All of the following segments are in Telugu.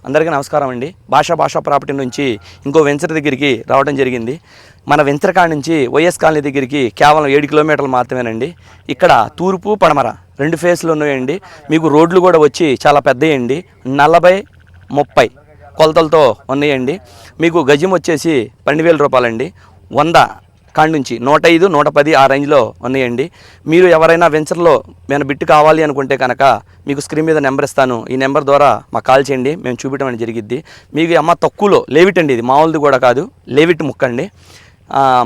అందరికీ నమస్కారం అండి. భాషా ప్రాపర్టీ నుంచి ఇంకో వెంచర్ దగ్గరికి రావడం జరిగింది. మన వెంచర్ కాడ నుంచి వైఎస్ కాలనీ దగ్గరికి కేవలం 7 కిలోమీటర్లు మాత్రమేనండి. ఇక్కడ తూర్పు పడమర 2 ఫేస్లు ఉన్నాయండి. మీకు రోడ్లు కూడా వచ్చి చాలా పెద్దయండి. 40-30 కొలతలతో ఉన్నాయండి. మీకు గజం వచ్చేసి 12,000 రూపాయలండి. 100 కాడి నుంచి 105, 110 ఆ రేంజ్లో ఉన్నాయండి. మీరు ఎవరైనా వెంచర్లో మేము బిట్టు కావాలి అనుకుంటే కనుక మీకు స్క్రీన్ మీద నెంబర్ ఇస్తాను. ఈ నెంబర్ ద్వారా మాకు కాల్ చేయండి, మేము చూపించడం అనేది జరిగిద్ది. మీకు అమ్మ తక్కువలో లేవిట్ అండి, ఇది మామూలుది కూడా కాదు, లేవిట్ ముక్క అండి.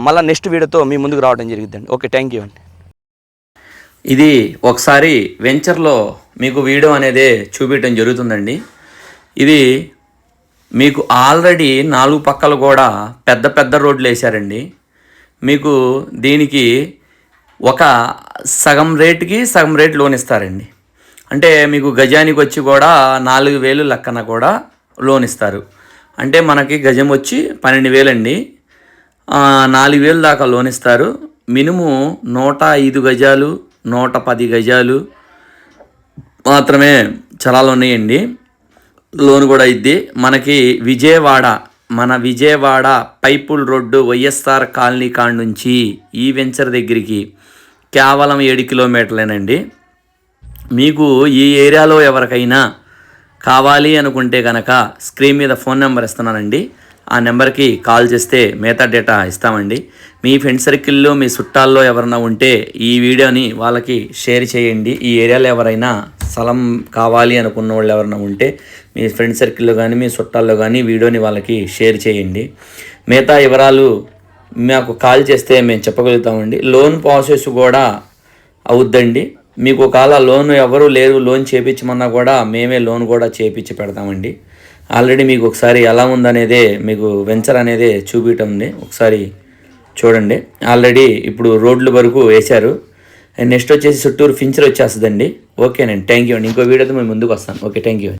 మళ్ళీ నెక్స్ట్ వీడియోతో మీ ముందుకు రావడం జరిగిద్దండి. ఓకే, థ్యాంక్ యూ అండి. ఇది ఒకసారి వెంచర్లో మీకు వీడియో అనేది చూపించడం జరుగుతుందండి. ఇది మీకు ఆల్రెడీ 4 పక్కలు కూడా పెద్ద రోడ్లు వేశారండి. మీకు దీనికి ఒక సగం రేట్ లోన్ ఇస్తారండి. అంటే మీకు గజానికి వచ్చి కూడా 4,000 లెక్కన కూడా లోన్ ఇస్తారు. అంటే మనకి గజం వచ్చి 12,000 అండి. 4,000 దాకా లోన్ ఇస్తారు. మినిమం 105 గజాలు 110 గజాలు మాత్రమే చలాలు ఉన్నాయండి. లోన్ కూడా ఇద్ది. మనకి విజయవాడ పైపుల్ రోడ్డు వైఎస్ఆర్ కాలనీ కాడ నుంచి ఈ వెంచర్ దగ్గరికి కేవలం 7 కిలోమీటర్లేనండి. మీకు ఈ ఏరియాలో ఎవరికైనా కావాలి అనుకుంటే కనుక స్క్రీన్ మీద ఫోన్ నెంబర్ ఇస్తున్నానండి. ఆ నెంబర్కి కాల్ చేస్తే మిగతా డేటా ఇస్తామండి. మీ ఫ్రెండ్ సర్కిల్లో మీ చుట్టాల్లో ఎవరైనా ఉంటే ఈ వీడియోని వాళ్ళకి షేర్ చేయండి. ఈ ఏరియాలో ఎవరైనా స్థలం కావాలి అనుకున్న వాళ్ళు ఎవరైనా ఉంటే మీ ఫ్రెండ్ సర్కిల్లో కానీ మీ చుట్టాల్లో కానీ వీడియోని వాళ్ళకి షేర్ చేయండి. మిగతా వివరాలు మాకు కాల్ చేస్తే మేము చెప్పగలుగుతామండి. లోన్ ప్రాసెస్ కూడా అవుద్దండి. మీకు ఒకవేళ లోన్ ఎవరు లేరు, లోన్ చేయించమన్నా కూడా మేమే లోన్ కూడా చేయించి పెడతామండి. ఆల్రెడీ మీకు ఒకసారి ఎలా ఉందనేదే మీకు వెంచర్ అనేది చూపించండి. ఒకసారి చూడండి. ఆల్రెడీ ఇప్పుడు రోడ్ల వరకు వేశారు. నెక్స్ట్ వచ్చేసి చుట్టూరు ఫించర్ వచ్చేస్తుందండి. ఓకేనండి, థ్యాంక్ యూ అండి. ఇంకో వీడియోతో మేము ముందుకు వస్తాను. Okay, thank you.